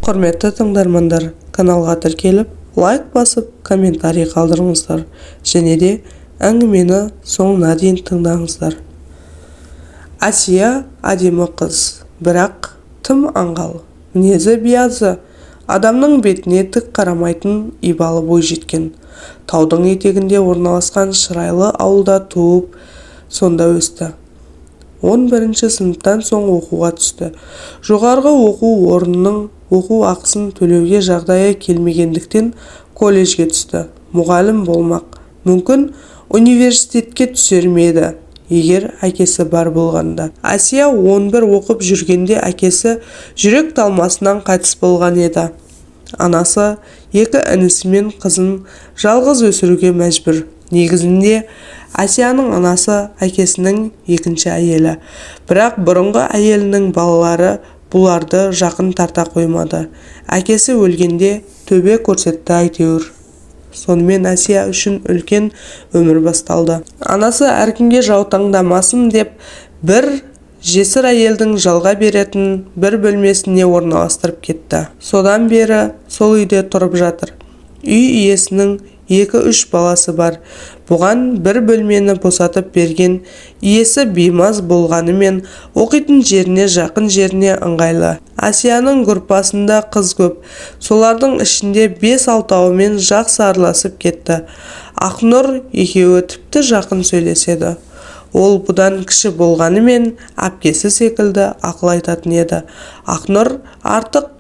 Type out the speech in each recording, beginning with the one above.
Құрметті тыңдармандар, каналға тіркеліп, лайк басып, комментарий қалдырыңыздар, және де әңгімені соңына дейін тыңдаңыздар. Асия әдемі қыз, бірақ тым аңғал, мінезі биязы, адамның бетіне тік қарамайтын ибалы бойжеткен. Таудың етегінде орналасқан шырайлы ауылда туып, сонда өсті. 11-ші сыныптан соң оқуға түсті. Жоғарғы оқу орнының оқу ақысын төлеуге жағдайы келмегендіктен колледжге түсті. Мұғалім болмақ. Мүмкін университетке түсер ме еді, егер әкесі бар болғанда. Асия 11 оқып жүргенде әкесі жүрек талмасынан қайтыс болған еді. Анасы 2 інісі мен қызын жалғыз өсіруге мәжбүр. Негізінде Асияның анасы әкесінің екінші әйелі. Бірақ бұрынғы әйелінің балалары бұларды жақын тарта қоймады. Әкесі өлгенде төбе көрсетті әйтеуір. Сонымен Асия үшін үлкен өмір басталды. Анасы әркімге жаутаңдамасын деп бір жесір әйелдің жалға беретін бір бөлмесіне орналастырып кетті. Содан бері сол үйде тұрып жатыр. Үй иесінің 2-3 баласы бар. Бұған бір бөлмені босатып берген, иесі беймаз болғанымен оқитын жеріне жақын жеріне ыңғайлы. Асияның группасында қыз көп. Солардың ішінде 5-6-ауымен жақсы араласып кетті. Ақнұр екеуі тіпті жақын сөйлеседі. Ол бұдан кіші болғанымен әпкесі секілді ақыл айтатын еді. Ақнұр артық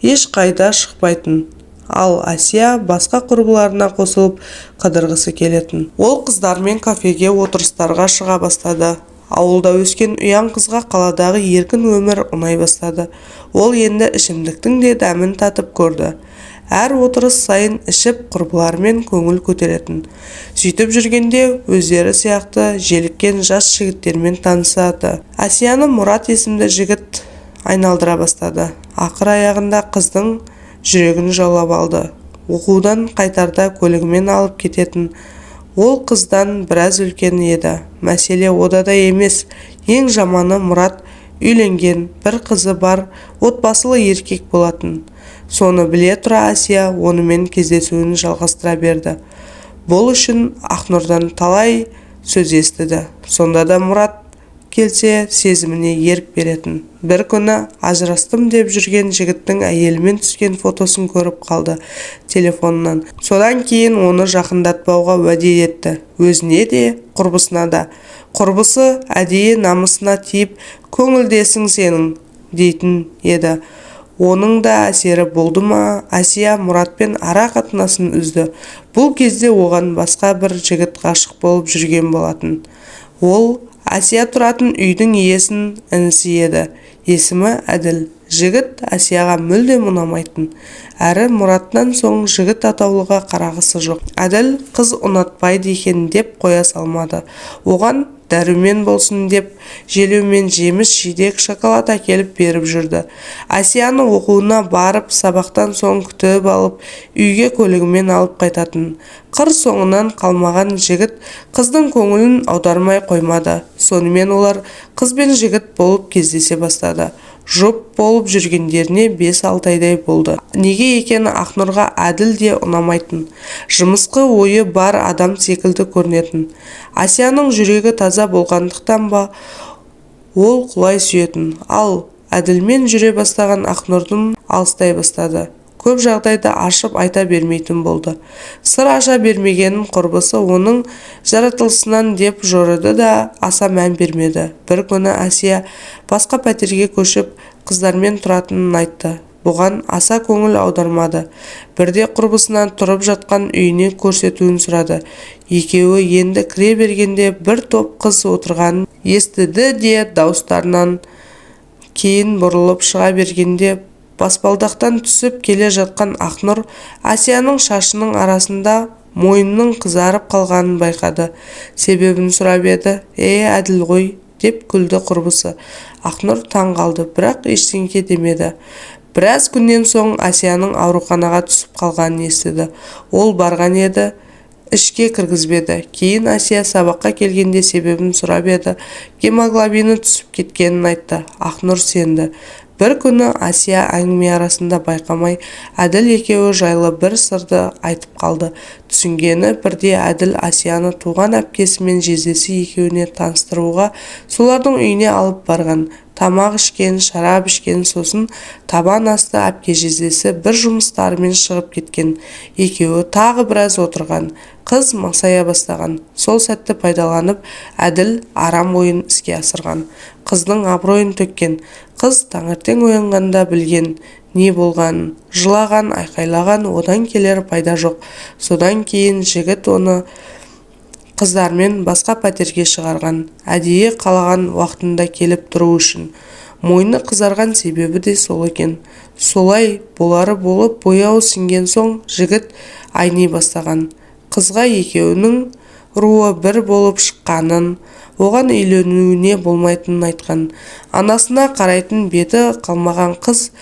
ешқайда шықпайтын. Ал Асия басқа құрбыларына қосылып қыдырғысы келетін. Ол қыздармен кафеге отырыстарға шыға бастады. Ауылда өскен ұяң қызға қаладағы еркін өмір ұнай бастады. Ол енді ішімдіктің де дәмін татып көрді. Әр отырыс сайын ішіп құрбылармен көңіл көтеретін. Сөйтіп жүргенде өздері сияқты желіккен жас жігіттермен танысады. Асияны Мұрат есімді жігіт айналдыра бастады. Ақыр аяғында қыздың жүрегін жаулап алды. Оқудан қайтарда көлігімен алып кететін. Ол қыздан біраз үлкен еді. Мәселе одада емес. Ең жаманы Мұрат үйленген, бір қызы бар, отбасылы еркек болатын. Соны біле тұра Асия онымен кездесуін жалғастыра берді. Бұл үшін Ақнұрдан талай сөз естіді. Сонда да Мұрат келсе сезіміне ерік беретін. Бір күні ажырастым деп жүрген жігіттің әйелімен түскен фотосын көріп қалды телефонынан. Содан кейін оны жақындатпауға уәде етті. Өзіне де, құрбысына да. Құрбысы әдейі намысына тиіп, көңілдесің сенің дейтін еді. Оның да әсері болды ма? Асия Мұратпен ара қатынасын үзді. Бұл кезде оған басқа бір жігіт ғашық болып жүрген болатын. Ол Асия тұратын үйдің иесінің інісі еді. Есімі Әділ. Жігіт Асияға мүлдем ұнамайтын. Әрі Мұраттан соң жігіт атаулыға қарағысы жоқ. Әділ қыз ұнатпайды екен деп қоя салмады. Оған дәрумен болсын деп желеумен жеміс, жидек, шоколад әкеліп беріп жүрді. Асияны оқуына барып, сабақтан соң күтіп алып, үйге көлігімен алып қайтатын. Қыр соңынан қалмаған жігіт қыздың көңілін аудармай қоймады. Сонымен олар қыз бен жігіт болып кездесе бастады. Жұп болып жүргендеріне 5-6 айдай болды. Неге екені Ақнұрға Әділ де ұнамайтын. Жымысқы ойы бар адам секілді көрінетін. Асияның жүрегі таза болғандықтан ба, ол құлай сүйетін. Ал Әділмен жүре бастаған Ақнұрдың алыстай бастады. Көп жағдайда ашып айта бермейтін болды. Сыр аша бермегенін құрбысы оның жаратылысынан деп жорыды да аса мән бермеді. Бір күні Асия басқа пәтерге көшіп, қыздармен тұратынын айтты. Бұған аса көңіл аудармады. Бірде құрбысынан тұрып жатқан үйіне көрсетуін сұрады. Екеуі енді кіре бергенде бір топ қыз отырғанын естіді де дауыстарынан кейін бұрылып шыға бергенде баспалдақтан түсіп келе жатқан Ақнұр Асияның шашының арасында мойнының қызарып қалғанын байқады. Себебін сұрап еді. Әділ ғой деп күлді құрбысы. Ақнұр таң қалды, бірақ ештеңе демеді. Біраз күннен соң Асияның ауруханаға түсіп қалғанын естіді. Ол барған еді, ішке кіргізбеді. Кейін Асия сабаққа келгенде себебін сұрап еді. Гемоглобині түсіп кеткенін айтты. Ақнұр сенді. Бір күні Асия әңгіме арасында байқамай Әділ екеуі жайлы бір сырды айтып қалды. Түсінгені бірде Әділ Асияны туған әпкесі мен жездесі екеуіне таныстыруға солардың үйіне алып барған. Тамақ ішкен, шарап ішкен, сосын табан асты әпке жездесі бір жұмыстарымен шығып кеткен. Екеуі тағы біраз отырған. Қыз масая бастаған. Сол сәтті пайдаланып, Әділ арам ойын іске асырған. Қыздың абыройын төккен. Қыз таңертең оянғанда білген не болғанын, жылаған, айқайлаған, одан келер пайда жоқ. Содан кейін жігіт оны қыздармен басқа пәтерге шығарған, әдейі қалаған уақытында келіп тұру үшін. Мойны қызарған себебі де сол екен. Солай болары болып бояуы сіңген соң жігіт айни бастаған. Қызға екеуінің руы бір болып шыққанын, оған үйленуіне болмайтынын айтқан. Анасына қарайтын беті қалмаған қыз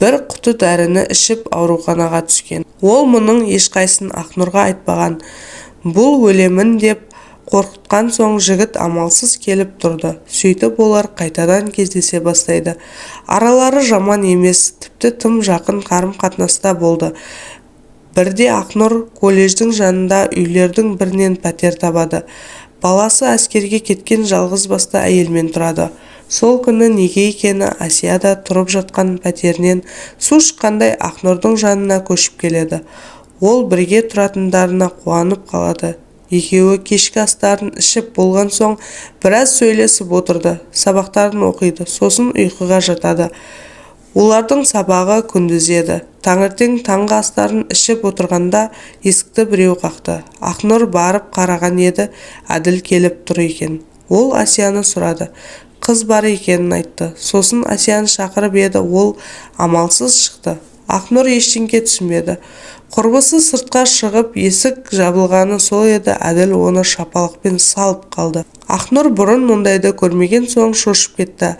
бір құты дәріні ішіп ауруханаға түскен. Ол мұның ешқайсысын Ақнұрға айтпаған. Бұл өлемін деп қорқытқан соң жігіт амалсыз келіп тұрды. Сөйтіп олар қайтадан кездесе бастайды. Аралары жаман емес, тіпті тым жақын қарым-қатынаста болды. Бірде Ақнұр колледждің жанында үйлердің бірінен пәтер табады. Баласы әскерге кеткен жалғыз басты әйелмен тұрады. Сол күні неге екені Асия да тұрып жатқан пәтерінен су шыққандай Ақнұрдың жанына көшіп келеді. Ол бірге тұратындарына қуанып қалады. Екеуі кешкі астарын ішіп болған соң біраз сөйлесіп отырды. Сабақтарын оқиды, сосын ұйқыға жатады. Олардың сабағы күндіз еді. Таңертең таңғы астарын ішіп отырғанда есікті біреу қақты. Ақнұр барып қараған еді, Әділ келіп тұр екен. Ол Асияны сұрады. Қыз бар екенін айтты. Сосын Асияны шақырып еді, ол амалсыз шықты. Ақнұр ештеңе түсінбеді. Құрбысы сыртқа шығып, есік жабылғаны сол еді, Әділ оны шапалақпен салып қалды. Ақнұр бұрын мұндайды көрмеген соң шошып кетті.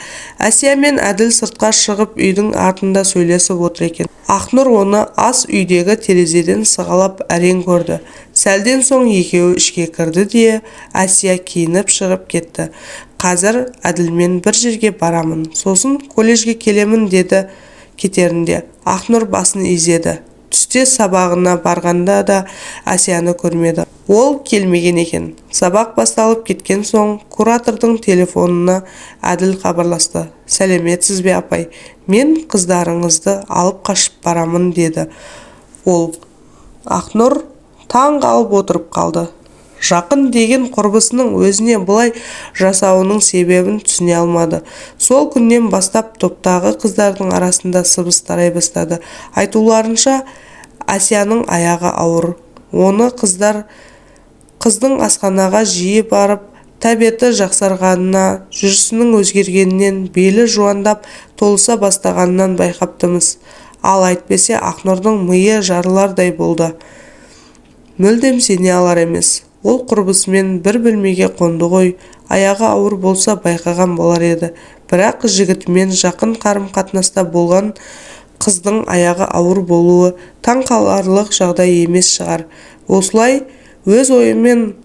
Асия мен Әділ сыртқа шығып үйдің артында сөйлесіп отыр екен. Ақнұр оны ас үйдегі терезеден сығалап әрең көрді. Сәлден соң екеуі ішке кірді де Асия киініп шығып кетті. Қазір Әділмен бір жерге барамын, сосын колледжге келемін деді кетерінде. Ақнұр басын изеді. Түсте сабағына барғанда да Асияны көрмеді. Ол келмеген екен. Сабақ басталып кеткен соң куратордың телефонына Әділ хабарласты. Сәлеметсіз бе апай? Мен қыздарыңызды алып қашып барамын деді. Ол Ақнұр таң қалып отырып қалды. Жақын деген құрбысының өзіне бұлай жасауының себебін түсіне алмады. Сол күннен бастап топтағы қыздардың арасында сыбыс тарай бастады. Айтуларынша Асияның аяғы ауыр. Оны қыздың асханаға жиі барып, тәбеті жақсарғанына, жүрісінің өзгергенінен, белі жуандап толыса бастағанынан байқаптымыз. Ал әйтпесе Ақнұрдың миы жарылардай болды. Мүлдем сене алар емес. Ол құрбысымен бір бөлмеге қонды ғой, аяғы ауыр болса байқаған болар еді. Бірақ жігітімен жақын қарым-қатынаста болған қыздың аяғы ауыр болуы таң қаларлық жағдай емес шығар. Осылай өз ойымен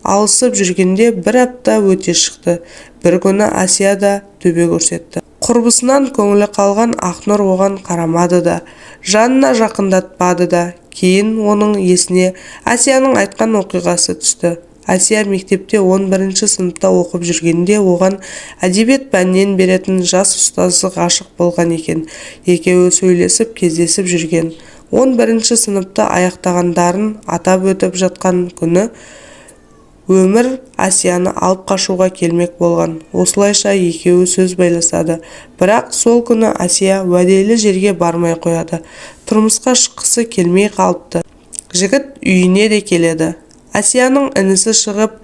алысып жүргенде бір апта өте шықты. Бір күні Асия да төбе көрсетті. Құрбысынан көңілі қалған Ақнұр оған қарамады да, жанына жақындатпады да. Кейін оның есіне Асияның айтқан оқиғасы түсті. Асия мектепте 11-ші сыныпта оқып жүргенде оған әдебиет пәнінен беретін жас ұстазы ғашық болған екен. Екеуі сөйлесіп кездесіп жүрген. 11-ші сыныпта аяқтағандарын атап өтіп жатқан күні өмір Асияны алып қашуға келмек болған. Осылайша екеуі сөз байласады. Бірақ сол күні Асия уәделі жерге бармай қояды. Тұрмысқа шыққысы келмей қалыпты. Жігіт үйіне де келеді. Асияның інісі шығып,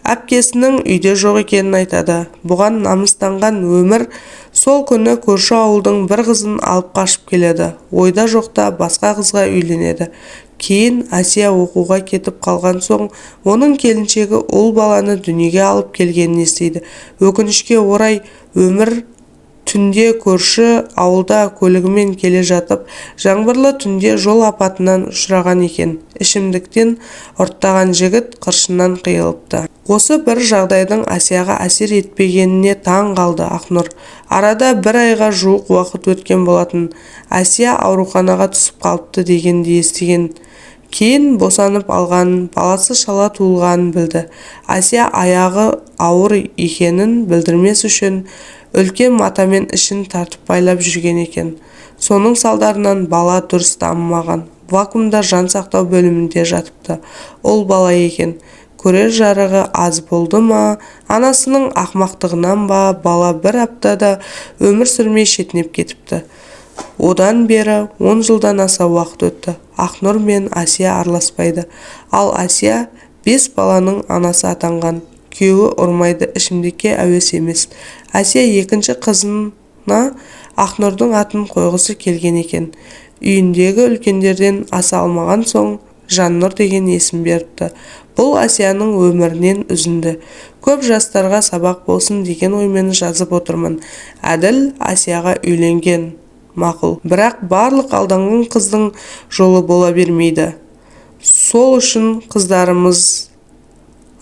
әпкесінің үйде жоқ екенін айтады. Бұған намыстанған өмір сол күні көрші ауылдың бір қызын алып қашып келеді. Ойда жоқта басқа қызға үйленеді. Кейін Асия оқуға кетіп қалған соң, оның келіншегі ұл баланы дүниеге алып келгенін естиді. Өкінішке орай өмір түнде көрші ауылда көлігімен келе жатып, жаңбырлы түнде жол апатынан ұшыраған екен. Ішімдіктен ұрттаған жігіт қыршыннан қиылыпты. Осы бір жағдайдың Асияға әсер етпегеніне таң қалды Ақнұр. Арада 1 айға жуық уақыт өткен болатын. Асия ауруханаға түсіп қалыпты дегенді естіген. Кейін босанып алғанын, баласы шала туылғанын білді. Асия аяғы ауыр екенін білдірмес үшін үлкен матамен ішін тартып байлап жүрген екен. Соның салдарынан бала дұрыс дамымаған. Вакуумда жан сақтау бөлімінде жатыпты. Ол бала екен. Көрер жарығы аз болды ма, анасының ақмақтығынан ба, бала 1 аптада өмір сүрмей шетінеп кетіпті. Одан бері 10 жылдан аса уақыт өтті. Ақнұр мен Асия араласпайды. Ал Асия 5 баланың анасы атанған. Күйеуі ұрмайды, ішімдікке әуес емес. Асия екінші қызына Ақнұрдың атын қойғысы келген екен. Үйіндегі үлкендерден аса алмаған соң Жаннұр деген есім беріпті. Бұл Асияның өмірінен үзінді. Көп жастарға сабақ болсын деген оймен жазып отырмын. Әділ Асияға үйленген мақұл. Бірақ барлық алданған қыздың жолы бола бермейді. Сол үшін қыздарымыз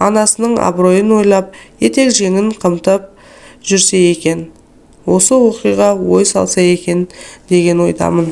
анасының абыройын ойлап, етек жеңін қымтап жүрсе екен. Осы оқиға ой салса екен деген ойдамын.